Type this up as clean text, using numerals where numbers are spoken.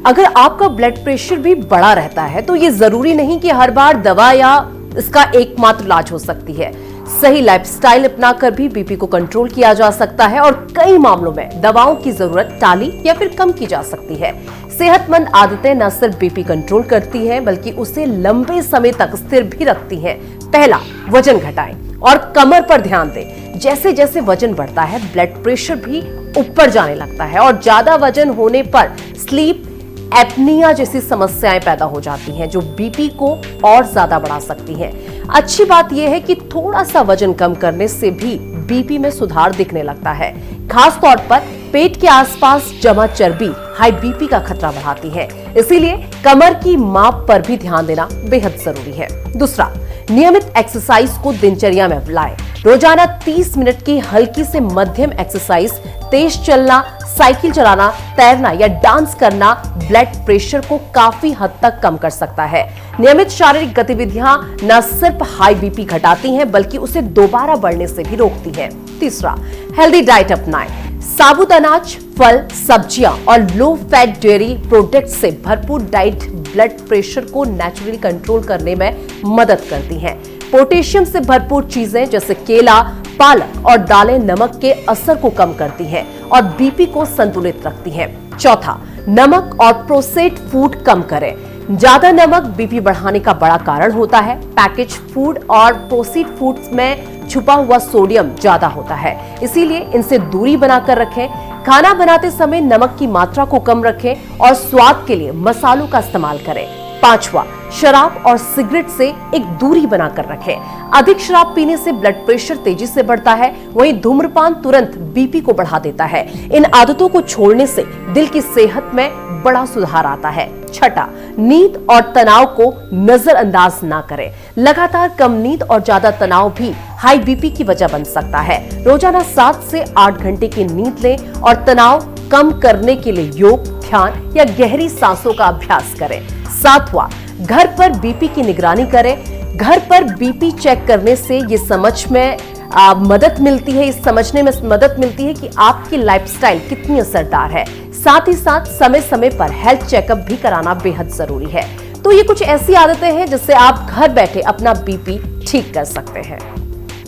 अगर आपका blood pressure भी बढ़ा रहता है तो ये जरूरी नहीं कि हर बार दवा या इसका एकमात्र इलाज हो सकती है। सही लाइफस्टाइल अपनाकर भी बीपी को कंट्रोल किया जा सकता है और कई मामलों में दवाओं की जरूरत टाली या फिर कम की जा सकती है। सेहतमंद आदतें न सिर्फ बीपी कंट्रोल करती हैं बल्कि उसे लंबे समय तक स्थिर भी रखती हैं। पहला, वजन घटाएं और कमर पर ध्यान दें। जैसे जैसे वजन बढ़ता है ब्लड प्रेशर भी ऊपर जाने लगता है और ज्यादा वजन होने पर स्लीप एपनिया जैसी समस्याएं पैदा हो जाती हैं जो बीपी को और ज्यादा बढ़ा सकती हैं। अच्छी बात यह है कि थोड़ा सा वजन कम करने से भी बीपी में सुधार दिखने लगता है। खास तौर पर पेट के आसपास जमा चर्बी हाई बीपी का खतरा बढ़ाती है, इसीलिए कमर की माप पर भी ध्यान देना बेहद जरूरी है। दूसरा, नियमित एक्सरसाइज को दिनचर्या में लाएं। रोजाना 30 मिनट की हल्की से मध्यम एक्सरसाइज, तेज चलना, साइकिल चलाना, तैरना या डांस करना ब्लड प्रेशर को काफी हद तक कम कर सकता है। नियमित शारीरिक गतिविधियां न सिर्फ हाई बीपी घटाती हैं बल्कि उसे दोबारा बढ़ने से भी रोकती हैं। तीसरा, हेल्दी डाइट अपनाएं। साबुत अनाज, फल, सब्जियां और लो फैट डेयरी प्रोडक्ट से भरपूर डाइट ब्लड प्रेशर को नेचुरली कंट्रोल करने में मदद करती हैं। पोटेशियम से भरपूर चीजें जैसे केला, पालक और दालें नमक के असर को कम करती हैं और बीपी को संतुलित रखती हैं। चौथा, नमक और प्रोसेस्ड फूड कम करें। ज्यादा नमक बीपी बढ़ाने का बड़ा कारण होता है। पैकेज फूड और प्रोसेस्ड फूड्स में छुपा हुआ सोडियम ज्यादा होता है, इसीलिए इनसे दूरी बनाकर रखें। खाना बनाते समय नमक की मात्रा को कम रखें और स्वाद के लिए मसालों का इस्तेमाल करें। पांचवा, शराब और सिगरेट से एक दूरी बनाकर रखें। अधिक शराब पीने से ब्लड प्रेशर तेजी से बढ़ता है, वहीं धूम्रपान तुरंत बीपी को बढ़ा देता है। इन आदतों को छोड़ने से दिल की सेहत में बड़ा सुधार आता है। छठा, नींद और तनाव को नजरअंदाज ना करें। लगातार कम नींद और ज्यादा तनाव भी हाई बीपी की वजह बन सकता है। रोजाना 7 से 8 घंटे की नींद लें और तनाव कम करने के लिए योग, ध्यान या गहरी सांसों का अभ्यास करें। सातवां, घर पर बीपी की निगरानी करें। घर पर बीपी चेक करने से ये समझने में मदद मिलती है कि आपकी लाइफस्टाइल कितनी असरदार है। साथ ही साथ समय समय पर हेल्थ चेकअप भी कराना बेहद जरूरी है। तो ये कुछ ऐसी आदतें हैं जिससे आप घर बैठे अपना बीपी ठीक कर सकते हैं।